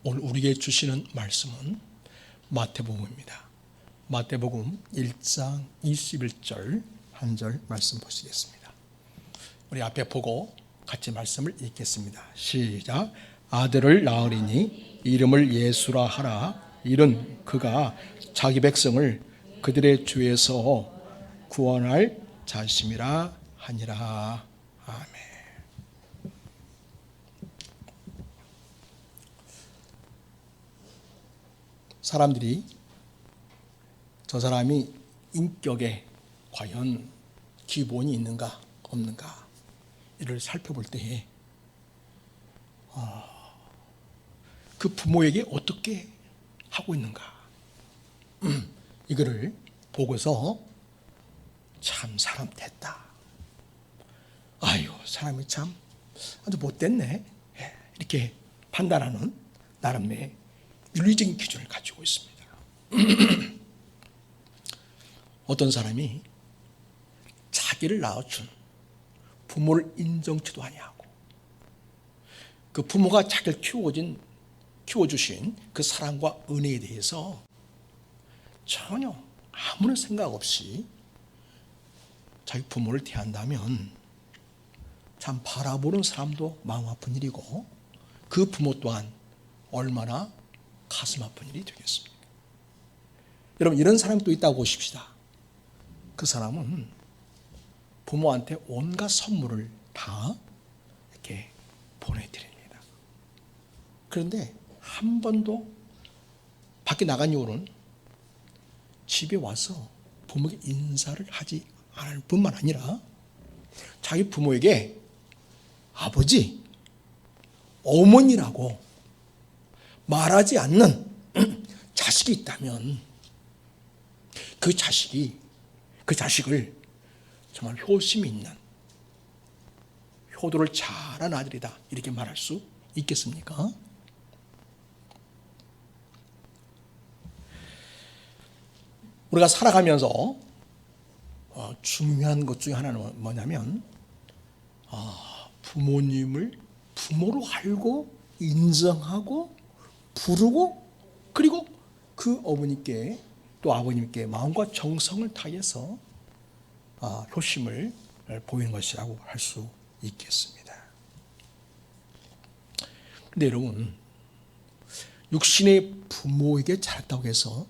오늘 우리에게 주시는 말씀은 마태복음입니다. 마태복음 1장 21절 한 절 말씀 보시겠습니다. 우리 앞에 보고 같이 말씀을 읽겠습니다. 시작. 아들을 낳으리니 이름을 예수라 하라. 이는 그가 자기 백성을 그들의 죄에서 구원할 자심이라 하니라. 아멘. 사람들이 저 사람이 인격에 과연 기본이 있는가 없는가 이를 살펴볼 때에 그 부모에게 어떻게 하고 있는가 이거를 보고서 참 사람 됐다, 아유 사람이 참 아주 못됐네, 이렇게 판단하는 나름의 윤리적인 기준을 가지고 있습니다. 어떤 사람이 자기를 낳아준 부모를 인정치도 아니하고 그 부모가 자기를 키워주신 그 사랑과 은혜에 대해서 전혀 아무런 생각 없이 자기 부모를 대한다면 참 바라보는 사람도 마음 아픈 일이고 그 부모 또한 얼마나 가슴 아픈 일이 되겠습니까? 여러분, 이런 사람이 또 있다고 보십시다. 그 사람은 부모한테 온갖 선물을 다 이렇게 보내드립니다. 그런데 한 번도 밖에 나간 이후로는 집에 와서 부모에게 인사를 하지 않을 뿐만 아니라 자기 부모에게 아버지, 어머니라고 말하지 않는 자식이 있다면 그 자식을 정말 효심이 있는, 효도를 잘한 아들이다 이렇게 말할 수 있겠습니까? 우리가 살아가면서 중요한 것 중에 하나는 뭐냐면 부모님을 부모로 알고 인정하고 부르고 그리고 그 어머니께 또 아버님께 마음과 정성을 다해서 효심을 보이는 것이라고 할 수 있겠습니다. 그런데 여러분, 육신의 부모에게 잘했다고 해서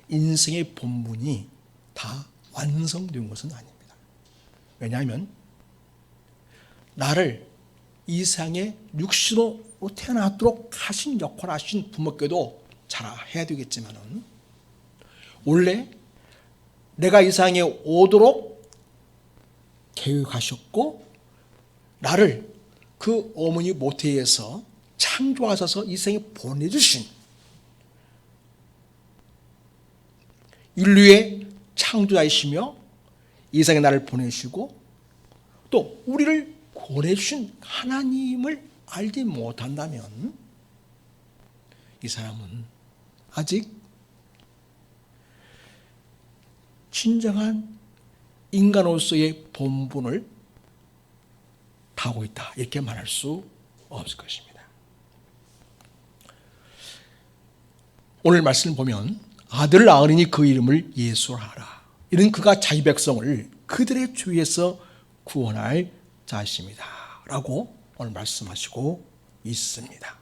인생의 본분이 다 완성된 것은 아닙니다. 왜냐하면 나를 이 세상에 육신으로 태어나도록 하신 역할을 하신 부모께도 잘해야 되겠지만은 원래 내가 이 세상에 오도록 계획하셨고 나를 그 어머니 모태에서 창조하셔서 이 세상에 보내주신 인류의 창조자이시며 이 세상에 나를 보내시고 또 우리를 보내주신 하나님을 알지 못한다면 이 사람은 아직 진정한 인간으로서의 본분을 다하고 있다 이렇게 말할 수 없을 것입니다. 오늘 말씀을 보면 아들을 낳으리니 그 이름을 예수라 하라. 이는 그가 자기 백성을 그들의 죄에서 구원할 자심이다 라고 오늘 말씀하시고 있습니다.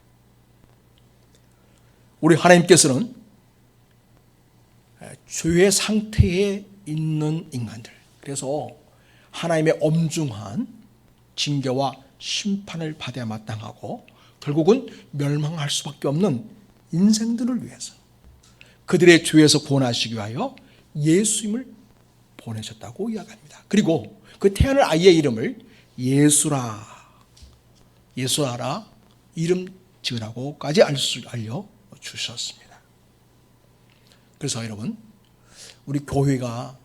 우리 하나님께서는 죄의 상태에 있는 인간들, 그래서 하나님의 엄중한 징계와 심판을 받아야 마땅하고 결국은 멸망할 수밖에 없는 인생들을 위해서 그들의 죄에서 구원하시기 위하여 예수님을 보내셨다고 이야기합니다. 그리고 그 태어날 아이의 이름을 예수하라 이름 지으라고까지 알려주셨습니다. 그래서 여러분, 우리 교회가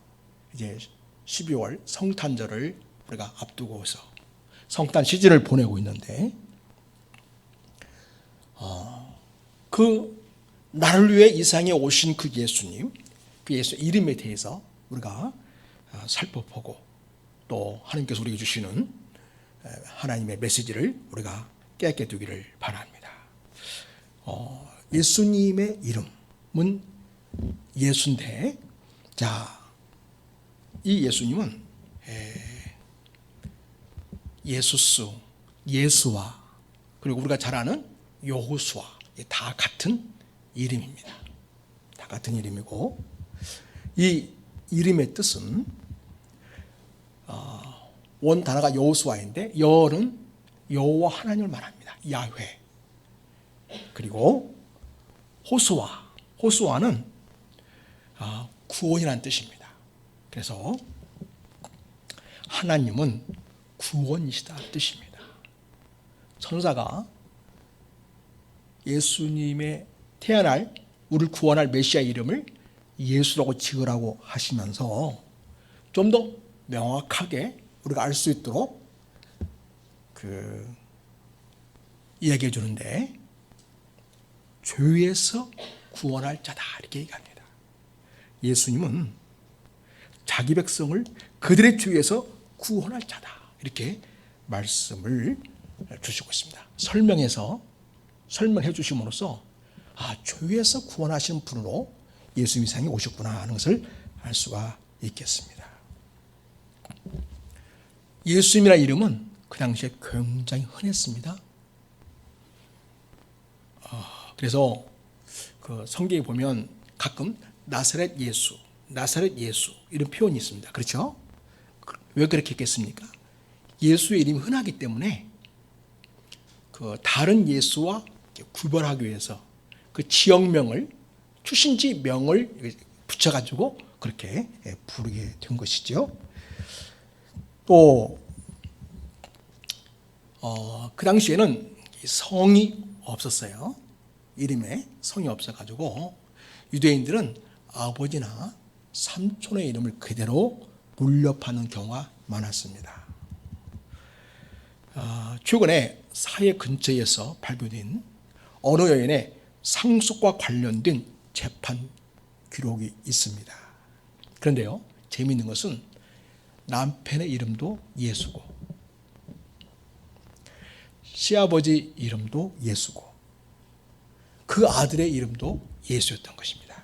이제 12월 성탄절을 우리가 앞두고서 성탄 시즌을 보내고 있는데 그 나를 위해 이 세상에 오신 그 예수님, 그 예수 이름에 대해서 우리가 살펴보고 또 하나님께서 우리에게 주시는 하나님의 메시지를 우리가 깨닫게 되기를 바랍니다. 예수님의 이름은 예수인데, 자, 이 예수님은 예수스, 예수와 그리고 우리가 잘 아는 여호수아 다 같은 이름입니다. 다 같은 이름이고, 이 이름의 뜻은 원 단어가 여호수아인데 여는 여호와 하나님을 말합니다. 야훼. 그리고 호수아는 구원이라는 뜻입니다. 그래서 하나님은 구원이시다 뜻입니다. 천사가 예수님의 태어날 우리를 구원할 메시아 이름을 예수라고 지으라고 하시면서 좀 더 명확하게 우리가 알 수 있도록 이야기해 주는데, 죄에서 구원할 자다 이렇게 얘기합니다. 예수님은 자기 백성을 그들의 죄에서 구원할 자다 이렇게 말씀을 주시고 있습니다. 설명해 주심으로써 죄에서 구원하시는 분으로 예수님이 세상에 오셨구나 하는 것을 알 수가 있겠습니다. 예수님이라는 이름은 그 당시에 굉장히 흔했습니다. 그래서 그 성경에 보면 가끔 나사렛 예수 이런 표현이 있습니다. 그렇죠? 왜 그렇게 했겠습니까? 예수의 이름이 흔하기 때문에 그 다른 예수와 구별하기 위해서 그 지역명을, 출신지 명을 붙여가지고 그렇게 부르게 된 것이죠. 또 그 당시에는 성이 없었어요. 이름에 성이 없어가지고 유대인들은 아버지나 삼촌의 이름을 그대로 물려받는 경우가 많았습니다. 최근에 사회 근처에서 발표된 어느 여인의 상속과 관련된 재판 기록이 있습니다. 그런데요, 재미있는 것은 남편의 이름도 예수고 시아버지 이름도 예수고 그 아들의 이름도 예수였던 것입니다.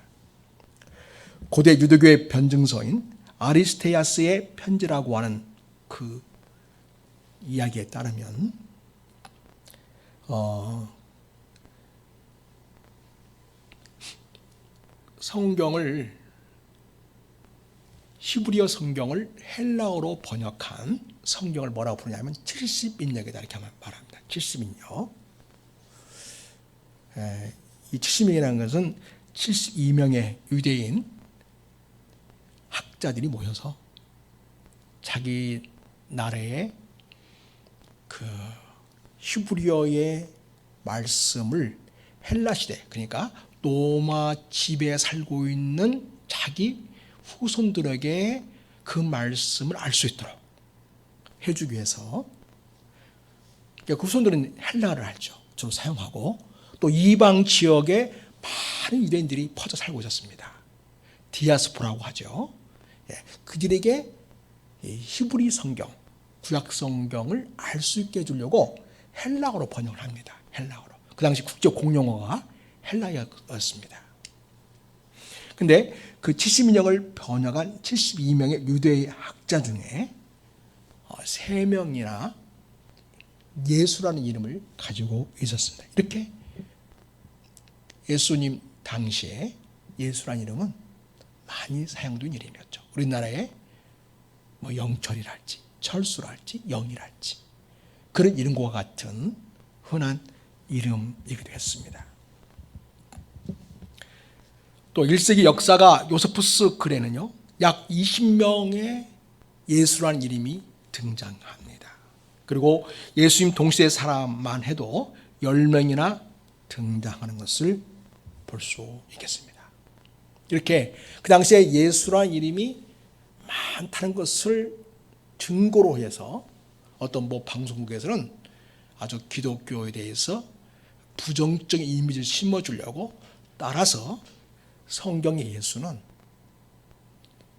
고대 유대교의 변증서인 아리스테아스의 편지라고 하는 그 이야기에 따르면 성경을, 히브리어 성경을 헬라어로 번역한 성경을 뭐라고 부르냐면 70인역이다 이렇게 말합니다. 70인역. 이 70인역이라는 것은 72명의 유대인 학자들이 모여서 자기 나라의 그 히브리어의 말씀을 헬라 시대, 그러니까 로마 집에 살고 있는 자기 후손들에게 그 말씀을 알 수 있도록 해주기 위해서, 그러니까 그 후손들은 헬라어를 알죠. 주로 사용하고 또 이방 지역에 많은 유대인들이 퍼져 살고 있었습니다. 디아스포라고 하죠. 그들에게 히브리 성경, 구약 성경을 알 수 있게 해주려고 헬라어로 번역을 합니다. 헬라어로. 그 당시 국제 공용어가 헬라어였습니다. 근데 그 70인역을 번역한 72명의 유대의 학자 중에 3명이나 예수라는 이름을 가지고 있었습니다. 이렇게 예수님 당시에 예수라는 이름은 많이 사용된 이름이었죠. 우리나라에 뭐 영철이랄지 철수랄지 영이랄지 그런 이름과 같은 흔한 이름이기도 했습니다. 또 1세기 역사가 요세푸스 글에는요, 약 20명의 예수라는 이름이 등장합니다. 그리고 예수님 동시대 사람만 해도 10명이나 등장하는 것을 볼 수 있겠습니다. 이렇게 그 당시에 예수라는 이름이 많다는 것을 증거로 해서 어떤 방송국에서는 아주 기독교에 대해서 부정적인 이미지를 심어주려고 따라서 성경의 예수는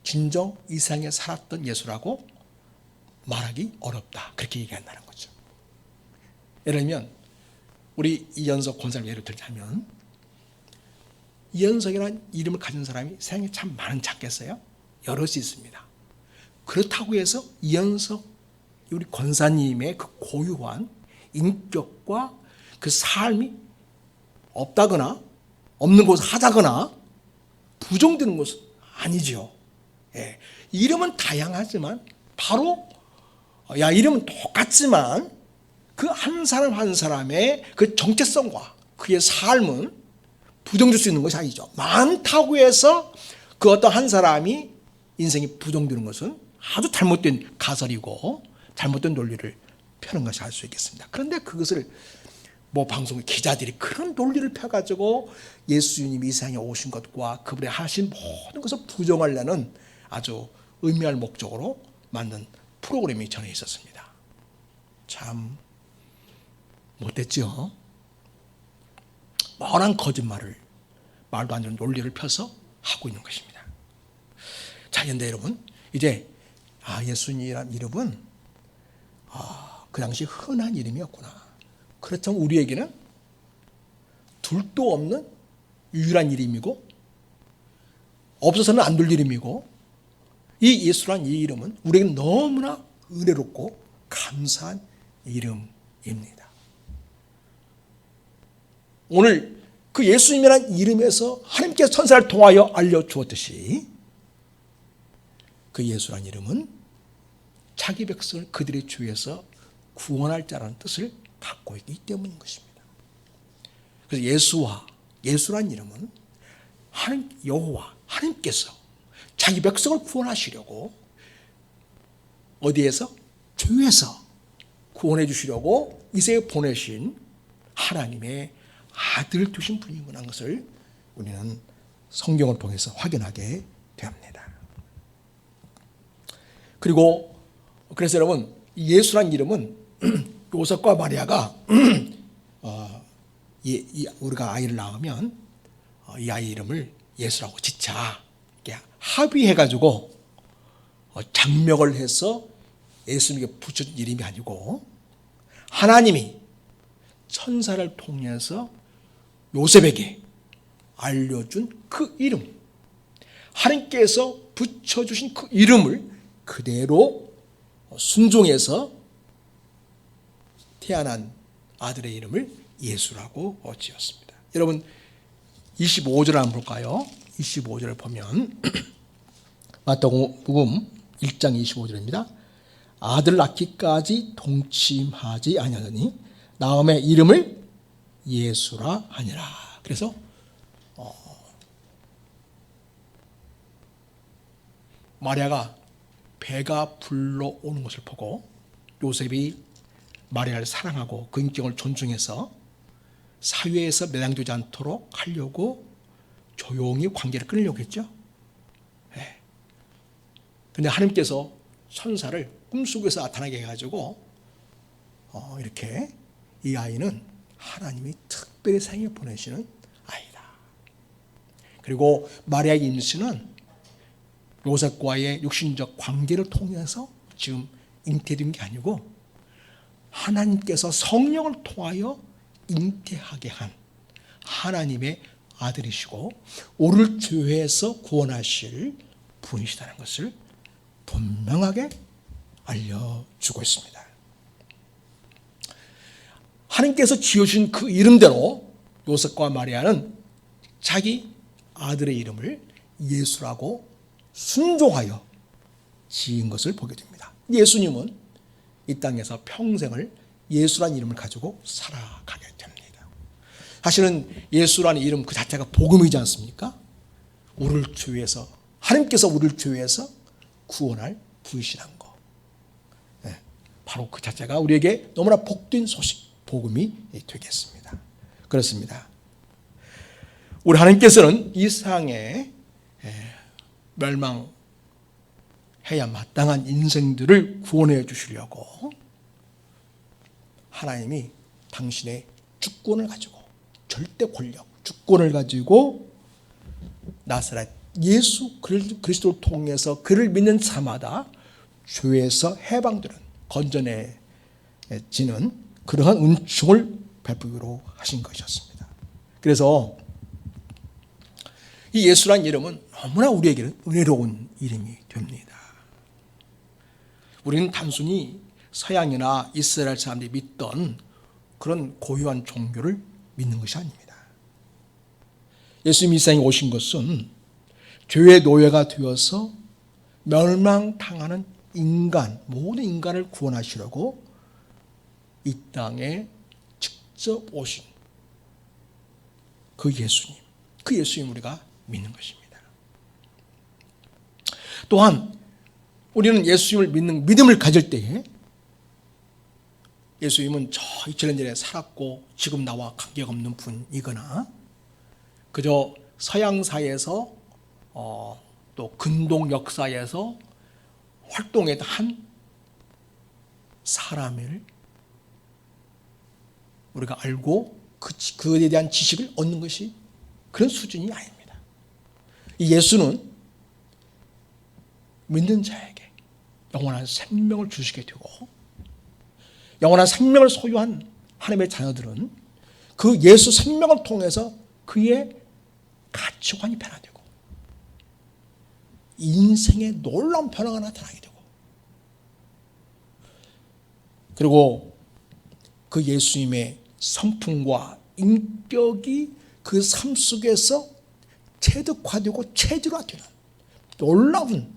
진정 이상에 살았던 예수라고 말하기 어렵다 그렇게 얘기한다는 거죠. 예를 들면 우리 이현석 권사를 예를 들자면, 이현석이라는 이름을 가진 사람이 세상에 참 많지 않겠어요? 여럿이 있습니다. 그렇다고 해서 이현석 우리 권사님의 그 고유한 인격과 그 삶이 없다거나 없는 것을 하다거나 부정되는 것은 아니죠. 예. 이름은 다양하지만 바로 이름은 똑같지만 그 한 사람 한 사람의 그 정체성과 그의 삶은 부정될 수 있는 것이 아니죠. 많다고 해서 그 어떤 한 사람이 인생이 부정되는 것은 아주 잘못된 가설이고 잘못된 논리를 펴는 것이 알 수 있겠습니다. 그런데 그것을 방송 기자들이 그런 논리를 펴가지고 예수님이 이 세상에 오신 것과 그분의 하신 모든 것을 부정하려는 아주 의미할 목적으로 만든 프로그램이 전에 있었습니다. 참 못됐죠. 뻔한 거짓말을 말도 안 되는 논리를 펴서 하고 있는 것입니다. 자, 그런데 여러분 이제 예수님이라는 이름은 그 당시 흔한 이름이었구나. 그렇다면 우리에게는 둘도 없는 유일한 이름이고 없어서는 안 될 이름이고 이 예수란 이 이름은 우리에게 너무나 은혜롭고 감사한 이름입니다. 오늘 그 예수님이란 이름에서 하나님께서 천사를 통하여 알려주었듯이 그 예수란 이름은 자기 백성을 그들의 죄에서 구원할 자라는 뜻을 갖고 있기 때문인 것입니다. 그래서 예수란 이름은 여호와 하나님께서 자기 백성을 구원하시려고 어디에서? 죄에서 구원해 주시려고 이 세상에 보내신 하나님의 아들을 두신 분이구나 하는 것을 우리는 성경을 통해서 확인하게 됩니다. 그래서 여러분 예수란 이름은 요셉과 마리아가 우리가 아이를 낳으면 이 아이 이름을 예수라고 짓자 합의해가지고 장명을 해서 예수님에게 붙여준 이름이 아니고 하나님이 천사를 통해서 요셉에게 알려준 그 이름, 하나님께서 붙여주신 그 이름을 그대로 순종해서 태어난 아들의 이름을 예수라고 지었습니다. 여러분 25절을 한번 볼까요? 25절을 보면 마태복음 1장 25절입니다. 아들 낳기까지 동침하지 아니하더니 나음의 이름을 예수라 하니라. 그래서 마리아가 배가 불러오는 것을 보고 요셉이 마리아를 사랑하고 그 인격을 존중해서 사회에서 매장되지 않도록 하려고 조용히 관계를 끊으려고 했죠. 그런데 하나님께서 천사를 꿈속에서 나타나게 해가지고 이렇게 이 아이는 하나님이 특별히 생에 보내시는 아이다. 그리고 마리아의 임신은 요셉과의 육신적 관계를 통해서 지금 잉태된 게 아니고 하나님께서 성령을 통하여 잉태하게 한 하나님의 아들이시고 우리를 죄에서 구원하실 분이시다는 것을 분명하게 알려주고 있습니다. 하나님께서 지어주신 그 이름대로 요셉과 마리아는 자기 아들의 이름을 예수라고 순종하여 지은 것을 보게 됩니다. 예수님은 이 땅에서 평생을 예수라는 이름을 가지고 살아가게 됩니다. 사실은 예수라는 이름 그 자체가 복음이지 않습니까? 우리를 죄에서 하나님께서 우리를 죄에서 구원할 부이시라는 거. 바로 그 자체가 우리에게 너무나 복된 소식, 복음이 되겠습니다. 그렇습니다. 우리 하나님께서는 이 세상에 멸망해야 마땅한 인생들을 구원해 주시려고 하나님이 당신의 주권을 가지고 절대 권력, 주권을 가지고 나사렛 예수 그리스도를 통해서 그를 믿는 자마다 죄에서 해방되는 건전해지는 그러한 은총을 베푸기로 하신 것이었습니다. 그래서 이 예수란 이름은 너무나 우리에게는 은혜로운 이름이 됩니다. 우리는 단순히 서양이나 이스라엘 사람들이 믿던 그런 고유한 종교를 믿는 것이 아닙니다. 예수님이 이 세상에 오신 것은 죄의 노예가 되어서 멸망당하는 인간, 모든 인간을 구원하시려고 이 땅에 직접 오신 그 예수님 우리가 믿는 것입니다. 또한 우리는 예수님을 믿는 믿음을 가질 때에 예수님은 저 2000년 전에 살았고 지금 나와 관계없는 분이거나 그저 서양사에서 또 근동 역사에서 활동했던 한 사람을 우리가 알고 그에 대한 지식을 얻는 것이 그런 수준이 아닙니다. 이 예수는 믿는 자에게 영원한 생명을 주시게 되고 영원한 생명을 소유한 하나님의 자녀들은 그 예수 생명을 통해서 그의 가치관이 변화되고 인생의 놀라운 변화가 나타나게 되고 그리고 그 예수님의 성품과 인격이 그 삶 속에서 체득화되고 체질화되는 놀라운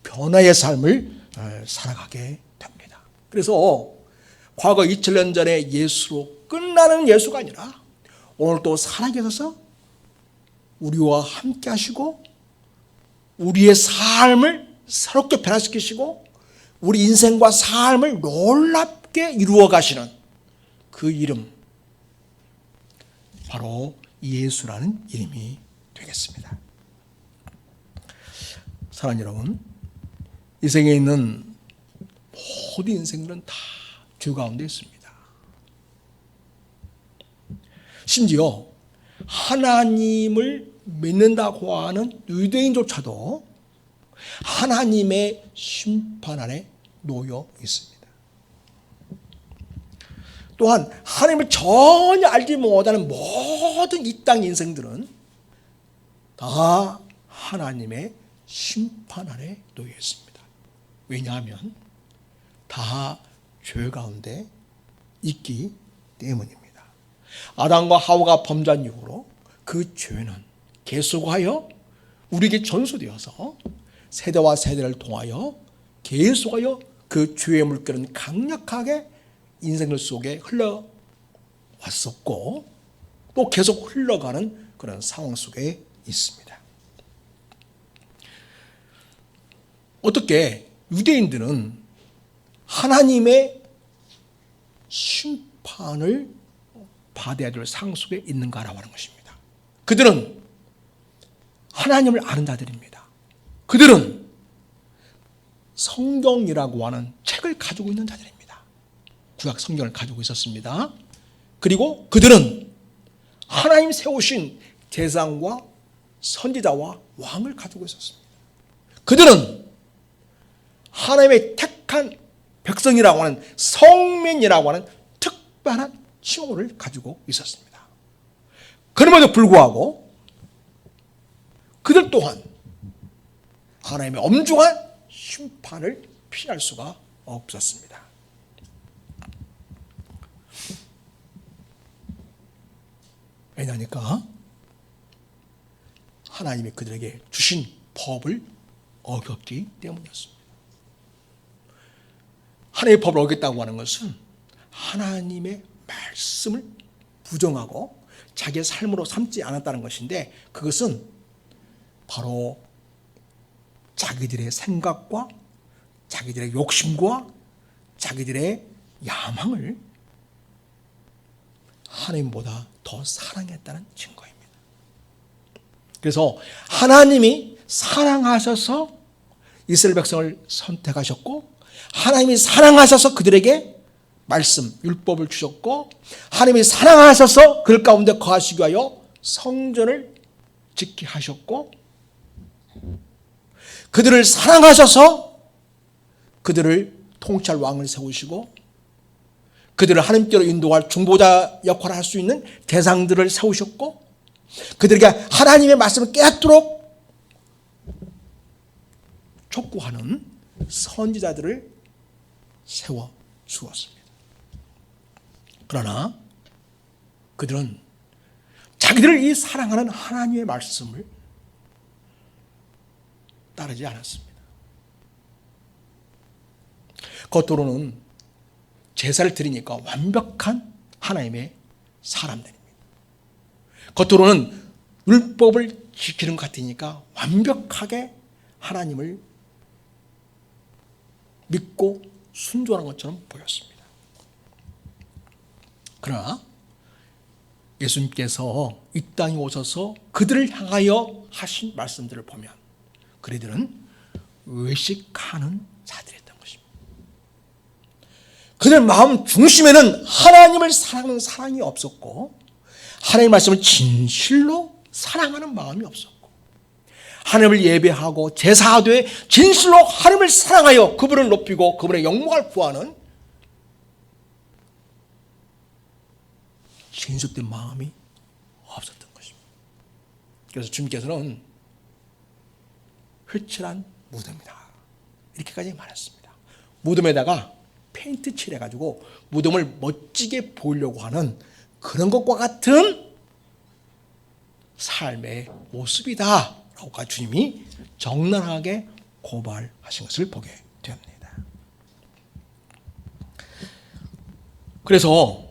변화의 삶을 살아가게 됩니다. 그래서 과거 2000년 전의 예수로 끝나는 예수가 아니라 오늘 또 살아계셔서 우리와 함께 하시고 우리의 삶을 새롭게 변화시키시고 우리 인생과 삶을 놀랍게 이루어 가시는 그 이름, 바로 예수라는 이름이 되겠습니다. 사랑하는 여러분, 이 세계에 있는 모든 인생들은 다 죄 가운데 있습니다. 심지어 하나님을 믿는다고 하는 유대인조차도 하나님의 심판 아래 놓여 있습니다. 또한 하나님을 전혀 알지 못하는 모든 이 땅 인생들은 다 하나님의 심판 아래 놓여 있습니다. 왜냐하면 다 죄 가운데 있기 때문입니다. 아담과 하와가 범죄한 이후로 그 죄는 계속하여 우리에게 전수되어서 세대와 세대를 통하여 계속하여 그 죄의 물결은 강력하게 인생들 속에 흘러왔었고 또 계속 흘러가는 그런 상황 속에 있습니다. 어떻게 유대인들은 하나님의 심판을 받아야 될 상황 속에 있는가라고 하는 것입니다. 그들은 하나님을 아는 자들입니다. 그들은 성경이라고 하는 책을 가지고 있는 자들입니다. 구약 성경을 가지고 있었습니다. 그리고 그들은 하나님 세우신 제사장과 선지자와 왕을 가지고 있었습니다. 그들은 하나님의 택한 백성이라고 하는 성민이라고 하는 특별한 칭호를 가지고 있었습니다. 그럼에도 불구하고 그들 또한 하나님의 엄중한 심판을 피할 수가 없었습니다. 왜냐니까 하나님이 그들에게 주신 법을 어겼기 때문이었습니다. 하나님의 법을 어겼다고 하는 것은 하나님의 말씀을 부정하고 자기의 삶으로 삼지 않았다는 것인데 그것은 바로 자기들의 생각과 자기들의 욕심과 자기들의 야망을 하나님보다 더 사랑했다는 증거입니다. 그래서 하나님이 사랑하셔서 이스라엘 백성을 선택하셨고 하나님이 사랑하셔서 그들에게 말씀, 율법을 주셨고 하나님이 사랑하셔서 그들 가운데 거하시기 위하여 성전을 짓게 하셨고 그들을 사랑하셔서 그들을 통치할 왕을 세우시고 그들을 하나님께로 인도할 중보자 역할을 할 수 있는 대상들을 세우셨고, 그들에게 하나님의 말씀을 깨닫도록 촉구하는 선지자들을 세워 주었습니다. 그러나 그들은 자기들을 이 사랑하는 하나님의 말씀을 따르지 않았습니다. 겉으로는 제사를 드리니까 완벽한 하나님의 사람들입니다. 겉으로는 율법을 지키는 것 같으니까 완벽하게 하나님을 믿고 순종하는 것처럼 보였습니다. 그러나 예수님께서 이 땅에 오셔서 그들을 향하여 하신 말씀들을 보면 그들은 외식하는 자들이었던 것입니다. 그들 마음 중심에는 하나님을 사랑하는 사랑이 없었고, 하나님의 말씀을 진실로 사랑하는 마음이 없었고, 하나님을 예배하고 제사하되 진실로 하나님을 사랑하여 그분을 높이고 그분의 영광을 구하는 진실된 마음이 없었던 것입니다. 그래서 주님께서는 회칠한 무덤이다, 이렇게까지 말했습니다. 무덤에다가 페인트 칠해가지고 무덤을 멋지게 보이려고 하는 그런 것과 같은 삶의 모습이다 라고 주님이 적나라하게 고발하신 것을 보게 됩니다. 그래서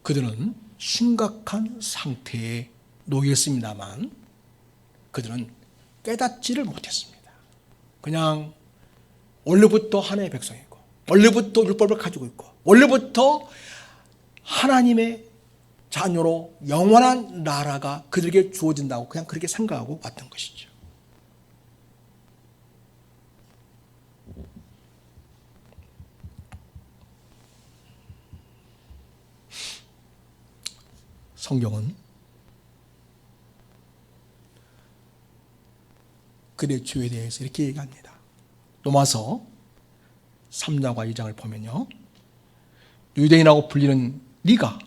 그들은 심각한 상태에 놓였습니다만 그들은 깨닫지를 못했습니다. 그냥 원래부터 하나님의 백성이고, 원래부터 율법을 가지고 있고, 원래부터 하나님의 자녀로 영원한 나라가 그들에게 주어진다고 그냥 그렇게 생각하고 왔던 것이죠. 성경은 그들의 죄에 대해서 이렇게 얘기합니다. 로마서 3장과 2장을 보면요, 유대인이라고 불리는 네가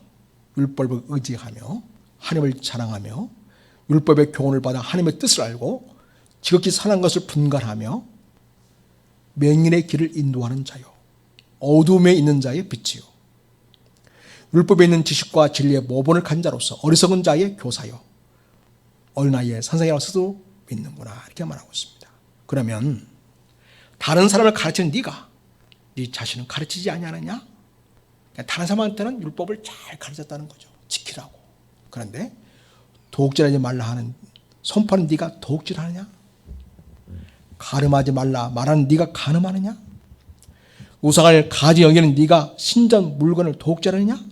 율법을 의지하며 하나님을 자랑하며 율법의 교훈을 받아 하나님의 뜻을 알고 지극히 선한 것을 분간하며 맹인의 길을 인도하는 자요, 어둠에 있는 자의 빛이요, 율법에 있는 지식과 진리의 모본을 간 자로서 어리석은 자의 교사요, 어린아이의 선생이라고 스스로 믿는구나, 이렇게 말하고 있습니다. 그러면 다른 사람을 가르치는 네가 네 자신은 가르치지 아니하느냐? 다른 사람한테는 율법을 잘 가르쳤다는 거죠. 지키라고. 그런데 도둑질하지 말라 하는 선포하는 네가 도둑질하느냐? 가늠하지 말라 말하는 네가 가늠하느냐? 우상을 가지 여기는 네가 신전 물건을 도둑질하느냐?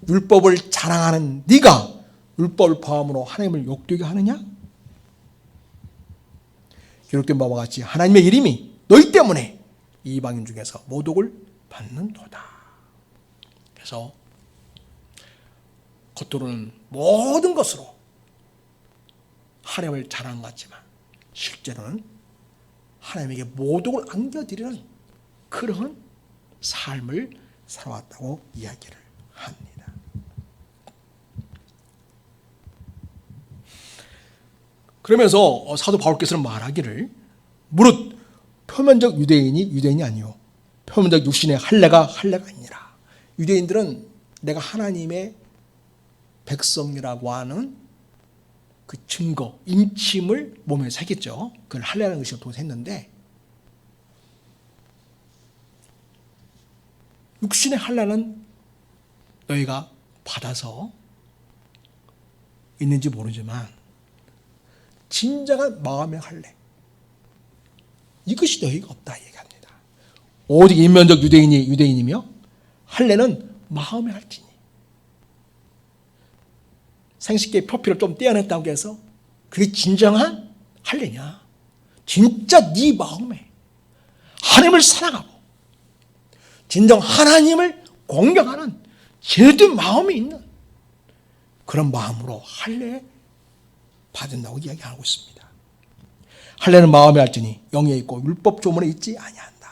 율법을 자랑하는 네가 율법을 범함으로 하나님을 욕되게 하느냐? 기록된 바와 같이 하나님의 이름이 너희 때문에 이방인 중에서 모독을 받는도다. 그래서 겉으로는 모든 것으로 하나님을 자랑한 것 같지만 실제로는 하나님에게 모독을 안겨드리는 그런 삶을 살아왔다고 이야기를 합니다. 그러면서 사도 바울께서는 말하기를 무릇 표면적 유대인이 아니요 표면적 육신의 할례가 아니라, 유대인들은 내가 하나님의 백성이라고 하는 그 증거, 인침을 몸에 새겼죠. 그걸 할례라는 것이 통해서 했는데, 육신의 할례는 너희가 받아서 있는지 모르지만 진정한 마음의 할례, 이것이 너희가 없다 얘기합니다. 오직 인면적 유대인이 유대인이며 할례는 마음의 할지니. 생식기의 표피를 좀 떼어냈다고 해서 그게 진정한 할례냐? 진짜 네 마음에 하나님을 사랑하고 진정 하나님을 공경하는 제대로 마음이 있는 그런 마음으로 할례 받은다고 이야기하고 있습니다. 할례는 마음에 할지니 영에 있고 율법 조문에 있지 아니한다.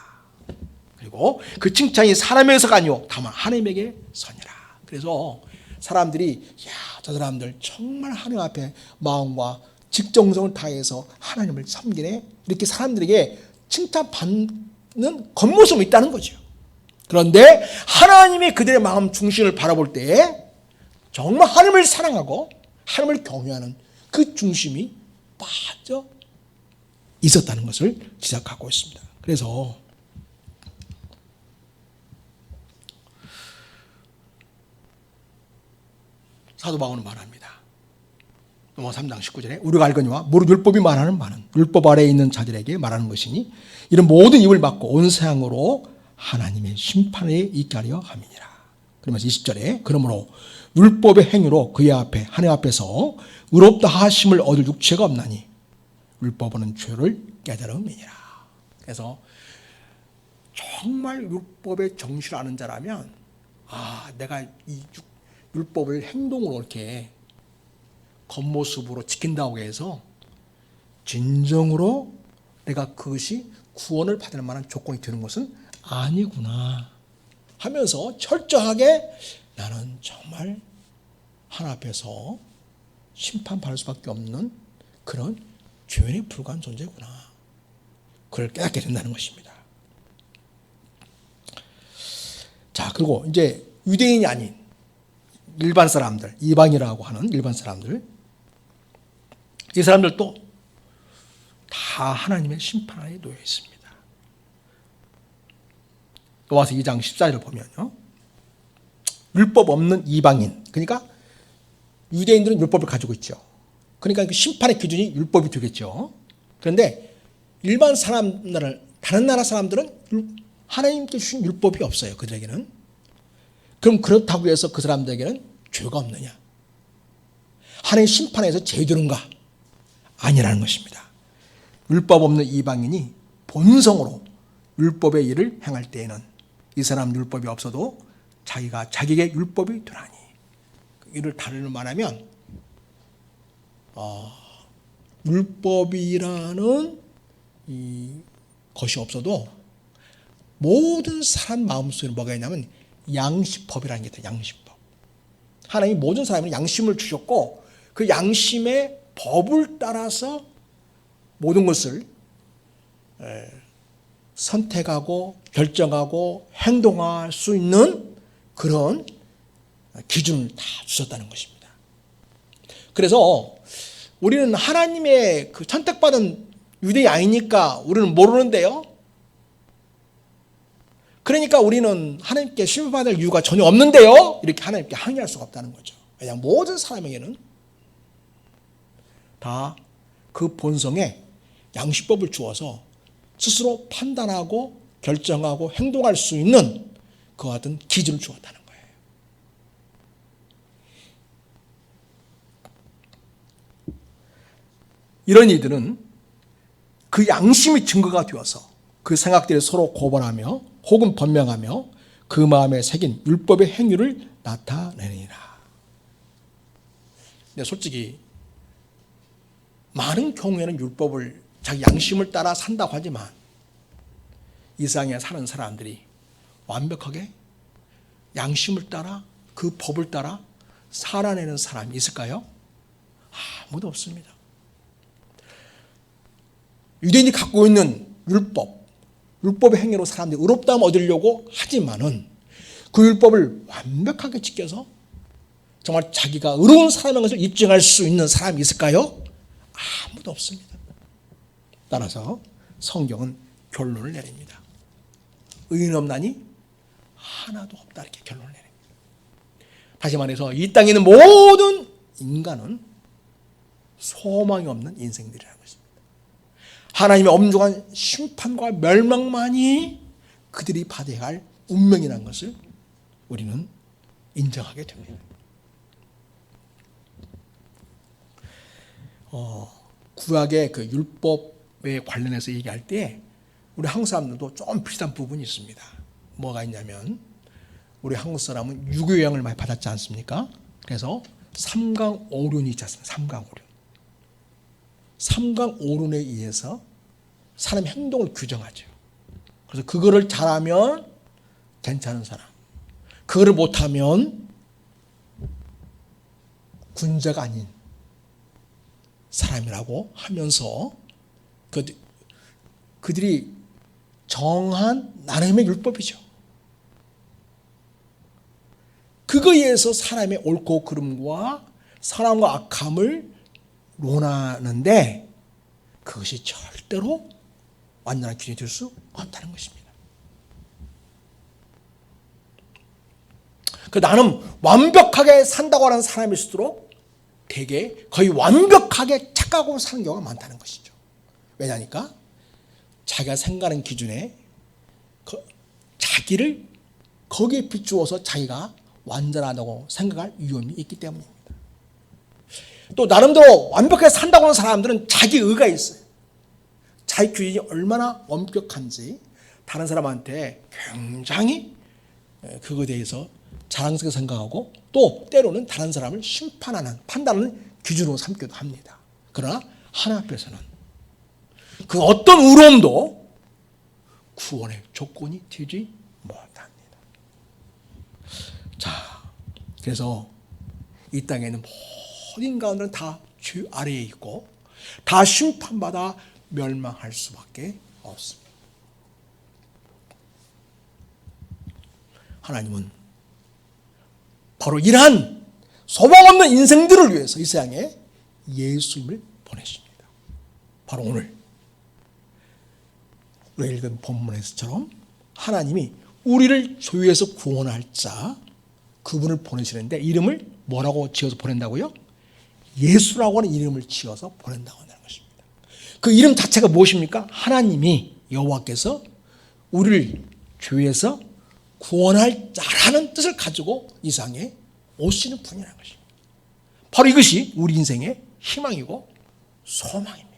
그리고 그 칭찬이 사람에게서가 아니오 다만 하나님에게 선이라. 그래서 사람들이 저 사람들 정말 하나님 앞에 마음과 직정성을 다해서 하나님을 섬기네, 이렇게 사람들에게 칭찬받는 겉모습이 있다는 거죠. 그런데 하나님이 그들의 마음 중심을 바라볼 때 정말 하나님을 사랑하고 하나님을 경외하는 그 중심이 빠져 있었다는 것을 지적하고 있습니다. 그래서 사도 바울은 말합니다. 로마 3장 19절에 우리가 알거니와 무릇 율법이 말하는 바는 율법 아래에 있는 자들에게 말하는 것이니 이런 모든 입을 막고 온 세상으로 하나님의 심판에 있게 하려 함이니라. 그러면서 20절에 그러므로 율법의 행위로 그의 앞에 하나님 앞에서 의롭다 하심을 얻을 육체가 없나니 율법은 죄를 깨달음이니라. 그래서 정말 율법의 정신을 아는 자라면 내가 이 율법을 행동으로 이렇게 겉모습으로 지킨다고 해서 진정으로 내가 그것이 구원을 받을 만한 조건이 되는 것은 아니구나 하면서 철저하게 나는 정말 하나님 앞에서 심판받을 수밖에 없는 그런 죄인에 불과한 존재구나, 그걸 깨닫게 된다는 것입니다. 자, 그리고 이제 유대인이 아닌 일반 사람들, 이방이라고 하는 일반 사람들, 이 사람들도 다 하나님의 심판 아래 놓여 있습니다. 로마서 2장 14절을 보면요, 율법 없는 이방인, 그러니까 유대인들은 율법을 가지고 있죠. 그러니까 그 심판의 기준이 율법이 되겠죠. 그런데 일반 사람들, 다른 나라 사람들은 하나님께 주신 율법이 없어요. 그들에게는. 그럼 그렇다고 해서 그 사람들에게는 죄가 없느냐? 하나님 심판에서 죄되는가? 아니라는 것입니다. 율법 없는 이방인이 본성으로 율법의 일을 행할 때에는 이 사람 율법이 없어도 자기가 자기에게 율법이 되나니, 이를 다르게 말하면 율법이라는 이 것이 없어도 모든 사람 마음속에 뭐가 있냐면 양심법이라는 게 있어요. 양심법. 하나님이 모든 사람에게 양심을 주셨고 그 양심의 법을 따라서 모든 것을 선택하고 결정하고 행동할 수 있는 그런 기준을 다 주셨다는 것입니다. 그래서 우리는 하나님의 그 선택받은 유대인이 아니니까 우리는 모르는데요, 그러니까 우리는 하나님께 심판받을 이유가 전혀 없는데요, 이렇게 하나님께 항의할 수가 없다는 거죠. 왜냐하면 모든 사람에게는 다 그 본성에 양심법을 주어서 스스로 판단하고 결정하고 행동할 수 있는 그와 같은 기준을 주었다는 거예요. 이런 이들은 그 양심이 증거가 되어서 그 생각들이 서로 고발하며 혹은 번명하며 그 마음에 새긴 율법의 행위를 나타내니라. 근데 솔직히 많은 경우에는 율법을 자기 양심을 따라 산다고 하지만 이 세상에 사는 사람들이 완벽하게 양심을 따라 그 법을 따라 살아내는 사람이 있을까요? 아무도 없습니다. 유대인이 갖고 있는 율법의 행위로 사람들이 의롭다함을 얻으려고 하지만은 그 율법을 완벽하게 지켜서 정말 자기가 의로운 사람인 것을 입증할 수 있는 사람이 있을까요? 아무도 없습니다. 따라서 성경은 결론을 내립니다. 의인 없나니 하나도 없다, 이렇게 결론을 내립니다. 다시 말해서 이 땅에 있는 모든 인간은 소망이 없는 인생들이라는 것입니다. 하나님의 엄중한 심판과 멸망만이 그들이 받아야 할 운명이라는 것을 우리는 인정하게 됩니다. 구약의 그 율법에 관련해서 얘기할 때 우리 한국 사람들도 좀 비슷한 부분이 있습니다. 뭐가 있냐면 우리 한국 사람은 유교 영향을 많이 받았지 않습니까? 그래서 삼강오륜이 있지 않습니까? 삼강오륜. 삼강오륜에 의해서 사람의 행동을 규정하죠. 그래서 그거를 잘하면 괜찮은 사람, 그거를 못하면 군자가 아닌 사람이라고 하면서 그들이 정한 나름의 율법이죠. 그거에 의해서 사람의 옳고 그름과 사랑과 악함을 논하는데 그것이 절대로 완전한 기준이 될 수 없다는 것입니다. 나는 완벽하게 산다고 하는 사람일수록 되게 거의 완벽하게 착각하고 사는 경우가 많다는 것이죠. 왜냐니까 자기가 생각하는 기준에 자기를 거기에 비추어서 자기가 완전하다고 생각할 위험이 있기 때문입니다. 또 나름대로 완벽하게 산다고 하는 사람들은 자기 의가 있어요. 자기 기준이 얼마나 엄격한지 다른 사람한테 굉장히 그거에 대해서 자랑스럽게 생각하고 또 때로는 다른 사람을 심판하는 판단하는 기준으로 삼기도 합니다. 그러나 하나님 앞에서는 그 어떤 의로움도 구원의 조건이 되지 못합니다. 자, 그래서 이 땅에는 모든 인간들은 다 죄 아래에 있고 다 심판받아 멸망할 수밖에 없습니다. 하나님은 바로 이러한 소망 없는 인생들을 위해서 이 세상에 예수님을 보내십니다. 바로 오늘 우리가 읽은 본문에서처럼 하나님이 우리를 죄에서 구원할 자 그분을 보내시는데 이름을 뭐라고 지어서 보낸다고요? 예수라고 하는 이름을 지어서 보낸다고 한다는 것입니다. 그 이름 자체가 무엇입니까? 하나님이 여호와께서 우리를 죄에서 구원할 자라는 뜻을 가지고 이 세상에 오시는 분이라는 것입니다. 바로 이것이 우리 인생의 희망이고 소망입니다.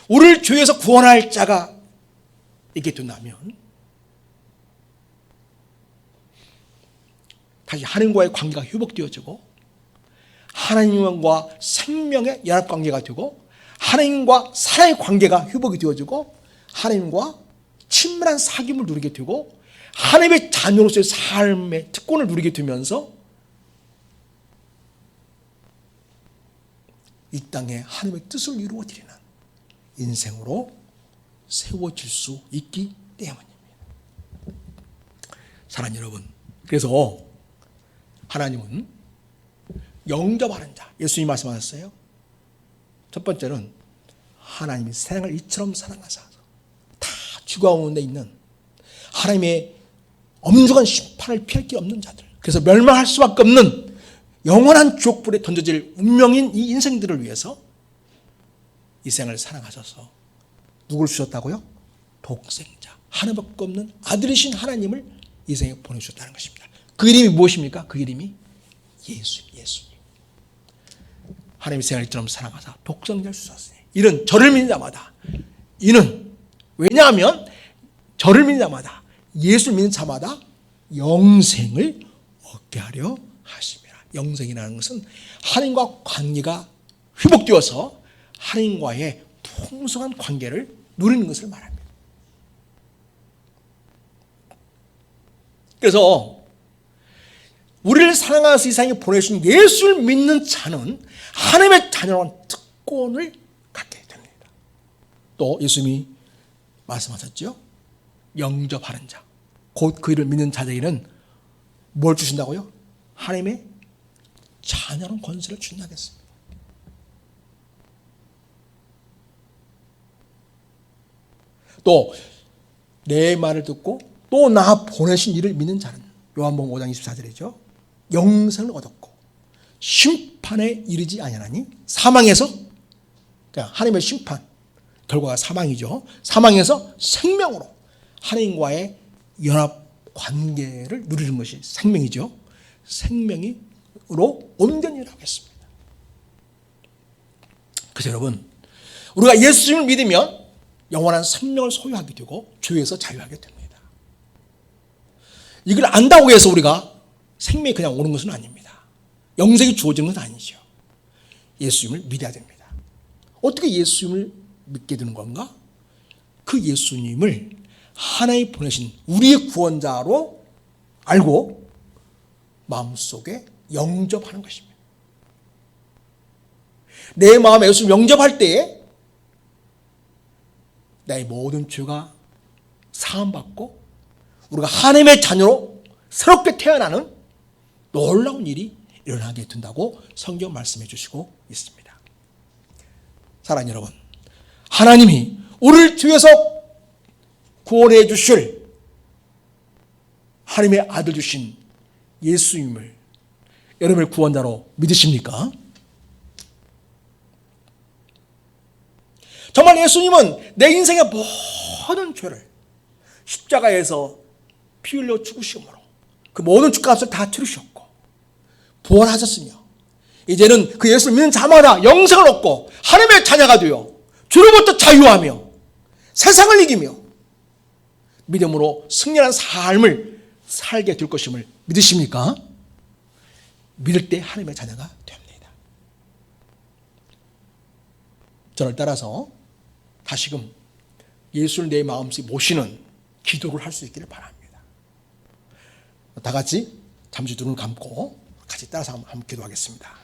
우리를 죄에서 구원할 자가 있게 된다면 다시 하나님과의 관계가 회복되어지고 하나님과 생명의 연합관계가 되고 하나님과 사랑의 관계가 회복이 되어지고 하나님과 친밀한 사귐을 누리게 되고 하나님의 자녀로서의 삶의 특권을 누리게 되면서 이 땅에 하나님의 뜻을 이루어드리는 인생으로 세워질 수 있기 때문입니다. 사랑하는 여러분, 그래서 하나님은 영접하는 자, 예수님이 말씀하셨어요. 첫 번째는 하나님이 세상을 이처럼 사랑하사 다 죽어 가운데 있는 하나님의 엄중한 심판을 피할 게 없는 자들, 그래서 멸망할 수밖에 없는 영원한 지옥불에 던져질 운명인 이 인생들을 위해서 이 세상을 사랑하셔서 누구를 주셨다고요? 독생자, 하나밖에 없는 아들이신 하나님을 이 세상에 보내주셨다는 것입니다. 그 이름이 무엇입니까? 그 이름이 예수님. 하나님이 세상을 이처럼 사랑하사 독생자를 주셨으니 이는 저를 믿는 자마다, 이는 왜냐하면 저를 믿는 자마다, 예수를 믿는 자마다 영생을 얻게 하려 하심이라. 영생이라는 것은 하나님과 관계가 회복되어서 하나님과의 풍성한 관계를 누리는 것을 말합니다. 그래서 우리를 사랑하셔서 이 세상에 보내신 예수를 믿는 자는 하나님의 자녀라는 특권을 갖게 됩니다. 또 예수님이 말씀하셨죠. 영접하는 자, 곧 그 이름을 믿는 자들에게는 뭘 주신다고요? 하나님의 자녀라는 권세를 주신다고 했습니다. 또 내 말을 듣고 또 나 보내신 이를 믿는 자는 요한복음 5장 24절이죠. 영생을 얻었고 심판에 이르지 아니하나니 사망에서, 그러니까 하나님의 심판 결과가 사망이죠. 사망에서 생명으로 하나님과의 연합 관계를 누리는 것이 생명이죠. 생명으로 온전히라고 했습니다. 그래서 여러분, 우리가 예수님을 믿으면 영원한 생명을 소유하게 되고 죄에서 자유하게 됩니다. 이걸 안다고 해서 우리가 생명이 그냥 오는 것은 아닙니다. 영생이 주어지는 것은 아니죠. 예수님을 믿어야 됩니다. 어떻게 예수님을 믿게 되는 건가? 그 예수님을 하나님 보내신 우리의 구원자로 알고 마음속에 영접하는 것입니다. 내 마음에 예수를 영접할 때에 나의 모든 죄가 사함받고 우리가 하나님의 자녀로 새롭게 태어나는 놀라운 일이 일어나게 된다고 성경 말씀해 주시고 있습니다. 사랑하는 여러분, 하나님이 우리를 주에서 구원해 주실 하나님의 아들 주신 예수님을 여러분의 구원자로 믿으십니까? 정말 예수님은 내 인생의 모든 죄를 십자가에서 피 흘려 죽으심으로 그 모든 죄값을 다 치르셨고 부활하셨으며 이제는 그 예수를 믿는 자마다 영생을 얻고 하나님의 자녀가 되어 죄로부터 자유하며 세상을 이기며 믿음으로 승리한 삶을 살게 될 것임을 믿으십니까? 믿을 때 하나님의 자녀가 됩니다. 저를 따라서 다시금 예수를 내 마음속에 모시는 기도를 할 수 있기를 바랍니다. 다 같이 잠시 눈을 감고 같이 따라서 한번 기도하겠습니다.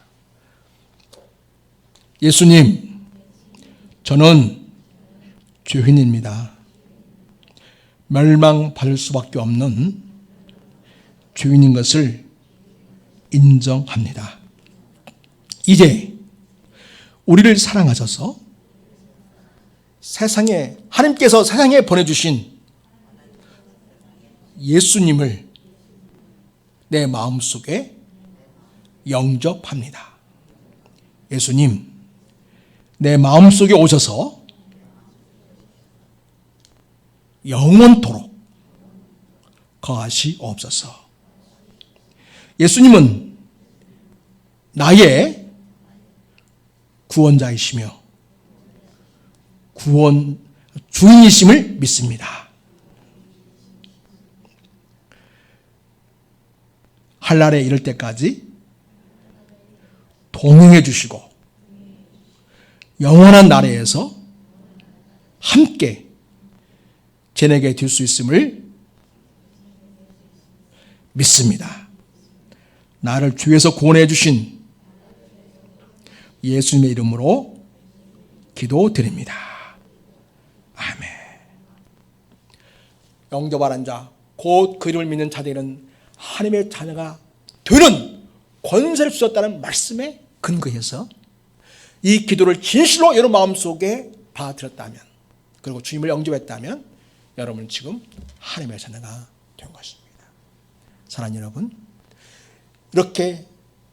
예수님, 저는 죄인입니다. 멸망받을 수밖에 없는 죄인인 것을 인정합니다. 이제 우리를 사랑하셔서 하나님께서 세상에 보내주신 예수님을 내 마음속에 영접합니다. 예수님, 내 마음속에 오셔서 영원토록 거하시옵소서. 예수님은 나의 구원자이시며 구원 주인이심을 믿습니다. 한날에 이를 때까지 동행해 주시고 영원한 나라에서 함께 지내게 될 수 있음을 믿습니다. 나를 주에서 구원해 주신 예수님의 이름으로 기도드립니다. 아멘. 영접하는 자, 곧 그 이름을 믿는 자들은 하나님의 자녀가 되는 권세를 주셨다는 말씀에 근거해서 이 기도를 진실로 여러분 마음속에 받아들였다면, 그리고 주님을 영접했다면 여러분은 지금 하나님의 자녀가 된 것입니다. 사랑하는 여러분, 이렇게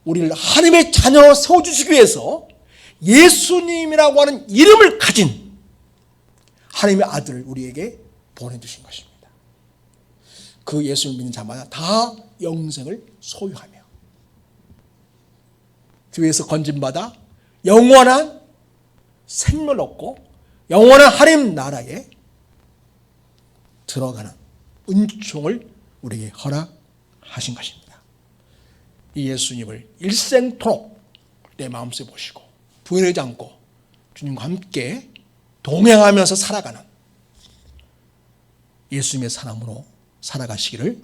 우리를 하나님의 자녀로 세워주시기 위해서 예수님이라고 하는 이름을 가진 하나님의 아들을 우리에게 보내주신 것입니다. 그 예수를 믿는 자마다 다 영생을 소유하며 주에서 건진받아 영원한 생명을 얻고 영원한 하나님 나라에 들어가는 은총을 우리에게 허락하신 것입니다. 이 예수님을 일생토록 내 마음속에 모시고 부인하지 않고 주님과 함께 동행하면서 살아가는 예수님의 사람으로 살아가시기를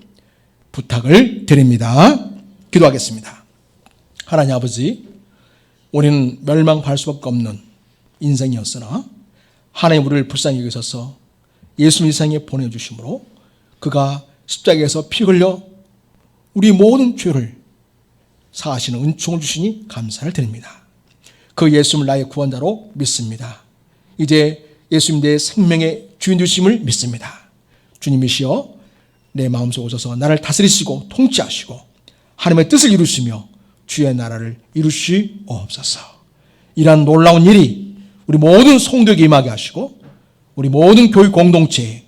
부탁을 드립니다. 기도하겠습니다. 하나님 아버지, 우리는 멸망할 수밖에 없는 인생이었으나 하나님 우리를 불쌍히 여기셔서 예수님 이 세상에 보내주심으로 그가 십자가에서 피 흘려 우리 모든 죄를 사하시는 은총을 주시니 감사를 드립니다. 그 예수님을 나의 구원자로 믿습니다. 이제 예수님 내 생명의 주인 되심을 믿습니다. 주님이시여 내 마음속에 오셔서 나를 다스리시고 통치하시고 하나님의 뜻을 이루시며 주의 나라를 이루시옵소서. 이러한 놀라운 일이 우리 모든 성도에게 임하게 하시고 우리 모든 교회 공동체에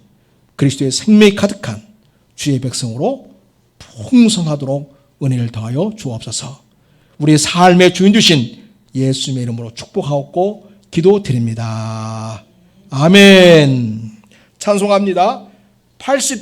그리스도의 생명이 가득한 주의 백성으로 풍성하도록 은혜를 더하여 주옵소서. 우리의 삶의 주인 되신 예수님의 이름으로 축복하옵고 기도드립니다. 아멘. 찬송합니다. 80